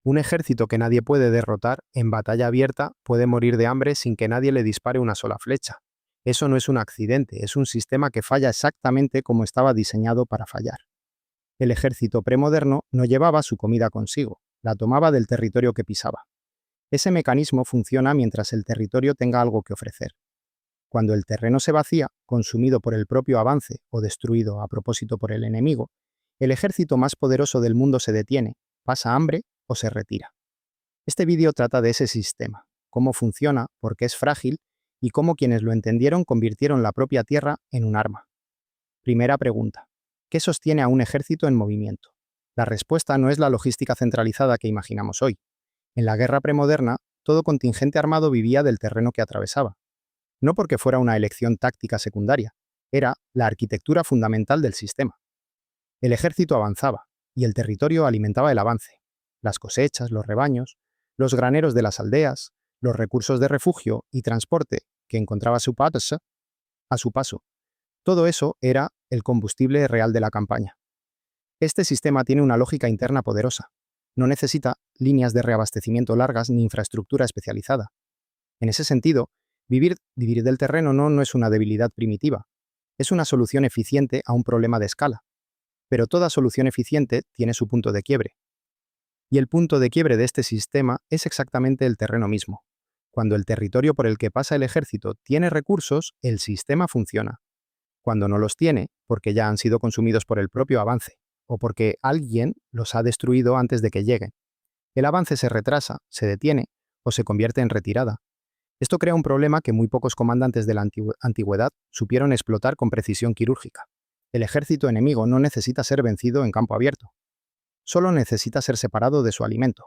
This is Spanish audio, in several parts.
Un ejército que nadie puede derrotar, en batalla abierta, puede morir de hambre sin que nadie le dispare una sola flecha. Eso no es un accidente, es un sistema que falla exactamente como estaba diseñado para fallar. El ejército premoderno no llevaba su comida consigo, la tomaba del territorio que pisaba. Ese mecanismo funciona mientras el territorio tenga algo que ofrecer. Cuando el terreno se vacía, consumido por el propio avance o destruido a propósito por el enemigo, el ejército más poderoso del mundo se detiene, pasa hambre o se retira. Este vídeo trata de ese sistema, cómo funciona, por qué es frágil y cómo quienes lo entendieron convirtieron la propia tierra en un arma. Primera pregunta: ¿qué sostiene a un ejército en movimiento? La respuesta no es la logística centralizada que imaginamos hoy. En la guerra premoderna, todo contingente armado vivía del terreno que atravesaba. No porque fuera una elección táctica secundaria, era la arquitectura fundamental del sistema. El ejército avanzaba, y el territorio alimentaba el avance. Las cosechas, los rebaños, los graneros de las aldeas, los recursos de refugio y transporte que encontraba a su paso. Todo eso era el combustible real de la campaña. Este sistema tiene una lógica interna poderosa. No necesita líneas de reabastecimiento largas ni infraestructura especializada. En ese sentido, vivir del terreno no es una debilidad primitiva. Es una solución eficiente a un problema de escala. Pero toda solución eficiente tiene su punto de quiebre. Y el punto de quiebre de este sistema es exactamente el terreno mismo. Cuando el territorio por el que pasa el ejército tiene recursos, el sistema funciona. Cuando no los tiene, porque ya han sido consumidos por el propio avance, o porque alguien los ha destruido antes de que lleguen. El avance se retrasa, se detiene o se convierte en retirada. Esto crea un problema que muy pocos comandantes de la antigüedad supieron explotar con precisión quirúrgica. El ejército enemigo no necesita ser vencido en campo abierto. Solo necesita ser separado de su alimento.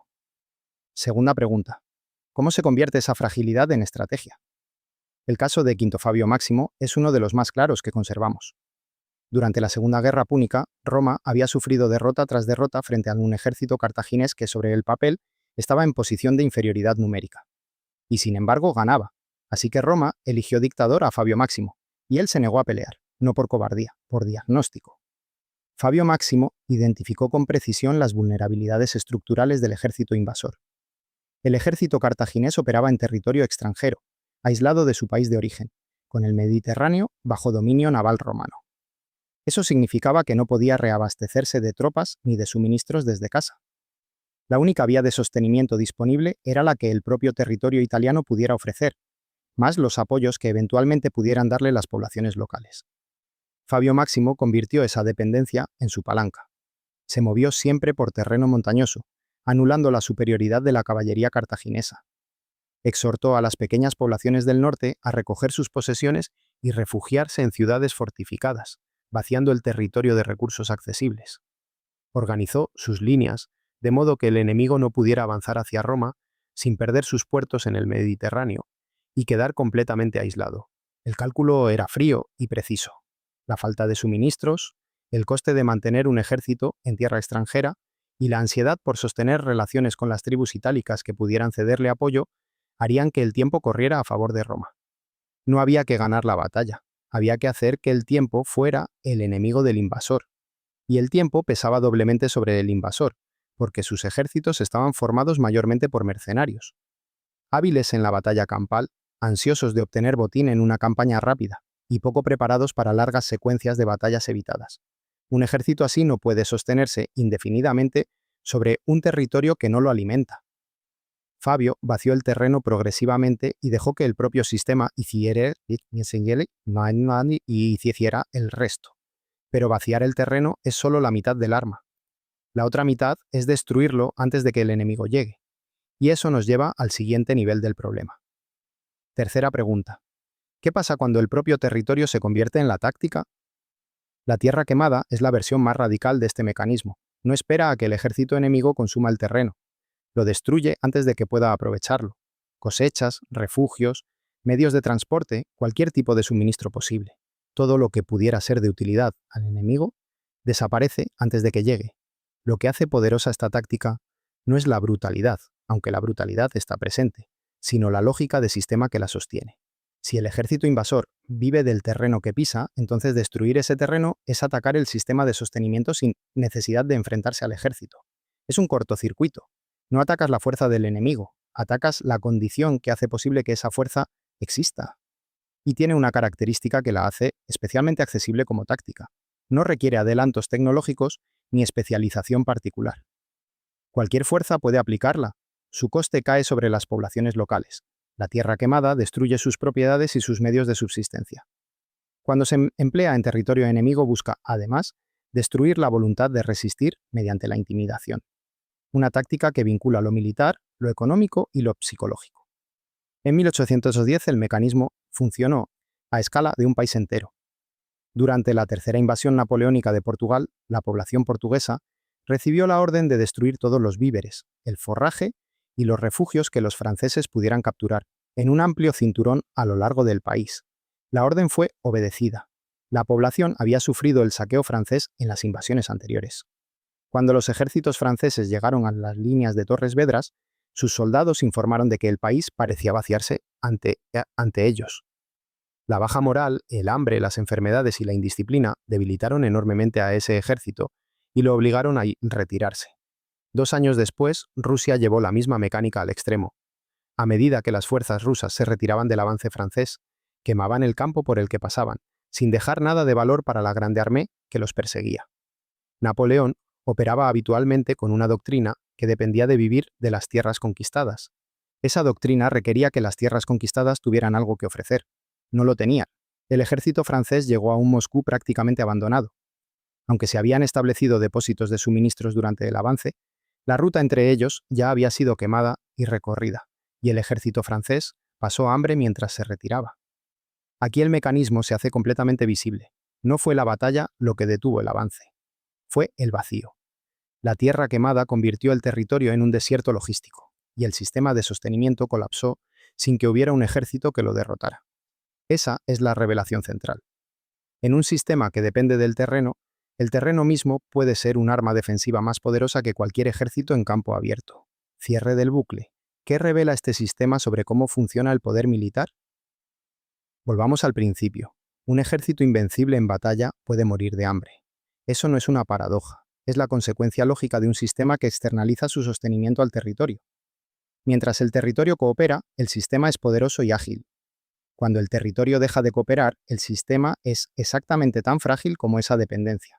Segunda pregunta: ¿cómo se convierte esa fragilidad en estrategia? El caso de Quinto Fabio Máximo es uno de los más claros que conservamos. Durante la Segunda Guerra Púnica, Roma había sufrido derrota tras derrota frente a un ejército cartaginés que sobre el papel estaba en posición de inferioridad numérica. Y sin embargo ganaba, así que Roma eligió dictador a Fabio Máximo, y él se negó a pelear, no por cobardía, por diagnóstico. Fabio Máximo identificó con precisión las vulnerabilidades estructurales del ejército invasor. El ejército cartaginés operaba en territorio extranjero, aislado de su país de origen, con el Mediterráneo bajo dominio naval romano. Eso significaba que no podía reabastecerse de tropas ni de suministros desde casa. La única vía de sostenimiento disponible era la que el propio territorio italiano pudiera ofrecer, más los apoyos que eventualmente pudieran darle las poblaciones locales. Fabio Máximo convirtió esa dependencia en su palanca. Se movió siempre por terreno montañoso, anulando la superioridad de la caballería cartaginesa. Exhortó a las pequeñas poblaciones del norte a recoger sus posesiones y refugiarse en ciudades fortificadas, vaciando el territorio de recursos accesibles. Organizó sus líneas, de modo que el enemigo no pudiera avanzar hacia Roma sin perder sus puertos en el Mediterráneo y quedar completamente aislado. El cálculo era frío y preciso. La falta de suministros, el coste de mantener un ejército en tierra extranjera y la ansiedad por sostener relaciones con las tribus itálicas que pudieran cederle apoyo harían que el tiempo corriera a favor de Roma. No había que ganar la batalla, había que hacer que el tiempo fuera el enemigo del invasor. Y el tiempo pesaba doblemente sobre el invasor, porque sus ejércitos estaban formados mayormente por mercenarios. Hábiles en la batalla campal, ansiosos de obtener botín en una campaña rápida, y poco preparados para largas secuencias de batallas evitadas. Un ejército así no puede sostenerse indefinidamente sobre un territorio que no lo alimenta. Fabio vació el terreno progresivamente y dejó que el propio sistema hiciera el resto. Pero vaciar el terreno es solo la mitad del arma. La otra mitad es destruirlo antes de que el enemigo llegue. Y eso nos lleva al siguiente nivel del problema. Tercera pregunta: ¿qué pasa cuando el propio territorio se convierte en la táctica? La tierra quemada es la versión más radical de este mecanismo. No espera a que el ejército enemigo consuma el terreno. Lo destruye antes de que pueda aprovecharlo. Cosechas, refugios, medios de transporte, cualquier tipo de suministro posible. Todo lo que pudiera ser de utilidad al enemigo desaparece antes de que llegue. Lo que hace poderosa esta táctica no es la brutalidad, aunque la brutalidad está presente, sino la lógica de sistema que la sostiene. Si el ejército invasor vive del terreno que pisa, entonces destruir ese terreno es atacar el sistema de sostenimiento sin necesidad de enfrentarse al ejército. Es un cortocircuito. No atacas la fuerza del enemigo, atacas la condición que hace posible que esa fuerza exista. Y tiene una característica que la hace especialmente accesible como táctica. No requiere adelantos tecnológicos ni especialización particular. Cualquier fuerza puede aplicarla. Su coste cae sobre las poblaciones locales. La tierra quemada destruye sus propiedades y sus medios de subsistencia. Cuando se emplea en territorio enemigo busca, además, destruir la voluntad de resistir mediante la intimidación. Una táctica que vincula lo militar, lo económico y lo psicológico. En 1810 el mecanismo funcionó a escala de un país entero. Durante la tercera invasión napoleónica de Portugal, la población portuguesa recibió la orden de destruir todos los víveres, el forraje y los refugios que los franceses pudieran capturar, en un amplio cinturón a lo largo del país. La orden fue obedecida. La población había sufrido el saqueo francés en las invasiones anteriores. Cuando los ejércitos franceses llegaron a las líneas de Torres Vedras, sus soldados informaron de que el país parecía vaciarse ante ellos. La baja moral, el hambre, las enfermedades y la indisciplina debilitaron enormemente a ese ejército y lo obligaron a retirarse. 2 años después, Rusia llevó la misma mecánica al extremo. A medida que las fuerzas rusas se retiraban del avance francés, quemaban el campo por el que pasaban, sin dejar nada de valor para la grande armée que los perseguía. Napoleón operaba habitualmente con una doctrina que dependía de vivir de las tierras conquistadas. Esa doctrina requería que las tierras conquistadas tuvieran algo que ofrecer. No lo tenían. El ejército francés llegó a un Moscú prácticamente abandonado. Aunque se habían establecido depósitos de suministros durante el avance, la ruta entre ellos ya había sido quemada y recorrida, y el ejército francés pasó hambre mientras se retiraba. Aquí el mecanismo se hace completamente visible. No fue la batalla lo que detuvo el avance. Fue el vacío. La tierra quemada convirtió el territorio en un desierto logístico, y el sistema de sostenimiento colapsó sin que hubiera un ejército que lo derrotara. Esa es la revelación central. En un sistema que depende del terreno, el terreno mismo puede ser un arma defensiva más poderosa que cualquier ejército en campo abierto. Cierre del bucle. ¿Qué revela este sistema sobre cómo funciona el poder militar? Volvamos al principio. Un ejército invencible en batalla puede morir de hambre. Eso no es una paradoja, es la consecuencia lógica de un sistema que externaliza su sostenimiento al territorio. Mientras el territorio coopera, el sistema es poderoso y ágil. Cuando el territorio deja de cooperar, el sistema es exactamente tan frágil como esa dependencia.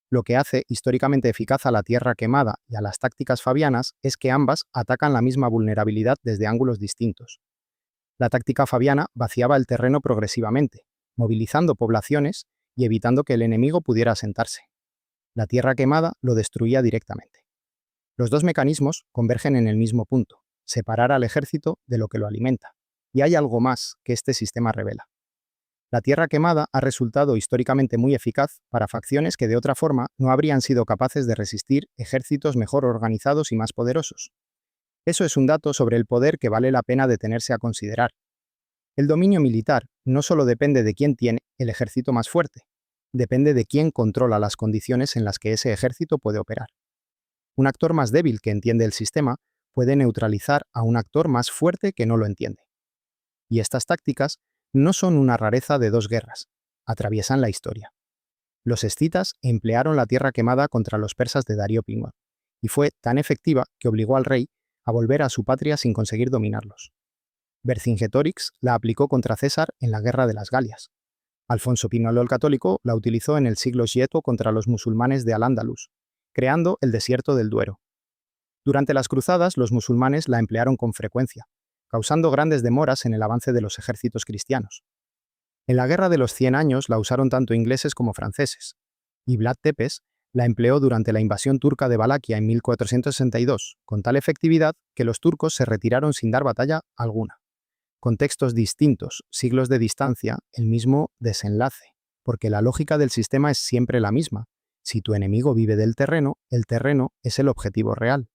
Lo que hace históricamente eficaz a la tierra quemada y a las tácticas fabianas es que ambas atacan la misma vulnerabilidad desde ángulos distintos. La táctica fabiana vaciaba el terreno progresivamente, movilizando poblaciones y evitando que el enemigo pudiera asentarse. La tierra quemada lo destruía directamente. Los dos mecanismos convergen en el mismo punto: separar al ejército de lo que lo alimenta. Y hay algo más que este sistema revela. La tierra quemada ha resultado históricamente muy eficaz para facciones que de otra forma no habrían sido capaces de resistir ejércitos mejor organizados y más poderosos. Eso es un dato sobre el poder que vale la pena detenerse a considerar. El dominio militar no solo depende de quién tiene el ejército más fuerte, depende de quién controla las condiciones en las que ese ejército puede operar. Un actor más débil que entiende el sistema puede neutralizar a un actor más fuerte que no lo entiende. Y estas tácticas no son una rareza de dos guerras, atraviesan la historia. Los escitas emplearon la tierra quemada contra los persas de Darío I, y fue tan efectiva que obligó al rey a volver a su patria sin conseguir dominarlos. Vercingetorix la aplicó contra César en la Guerra de las Galias. Alfonso Pinolo el Católico la utilizó en el siglo VII contra los musulmanes de Al-Ándalus, creando el desierto del Duero. Durante las cruzadas, los musulmanes la emplearon con frecuencia, causando grandes demoras en el avance de los ejércitos cristianos. En la Guerra de los 100 años la usaron tanto ingleses como franceses, y Vlad Tepes la empleó durante la invasión turca de Valaquia en 1462, con tal efectividad que los turcos se retiraron sin dar batalla alguna. Contextos distintos, siglos de distancia, el mismo desenlace, porque la lógica del sistema es siempre la misma. Si tu enemigo vive del terreno, el terreno es el objetivo real.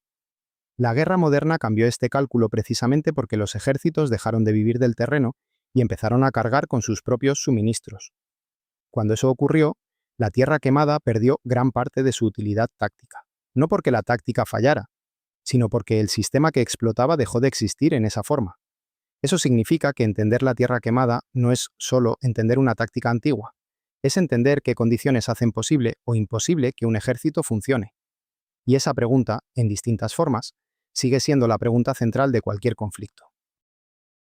La guerra moderna cambió este cálculo precisamente porque los ejércitos dejaron de vivir del terreno y empezaron a cargar con sus propios suministros. Cuando eso ocurrió, la tierra quemada perdió gran parte de su utilidad táctica, no porque la táctica fallara, sino porque el sistema que explotaba dejó de existir en esa forma. Eso significa que entender la tierra quemada no es solo entender una táctica antigua, es entender qué condiciones hacen posible o imposible que un ejército funcione. Y esa pregunta, en distintas formas, sigue siendo la pregunta central de cualquier conflicto.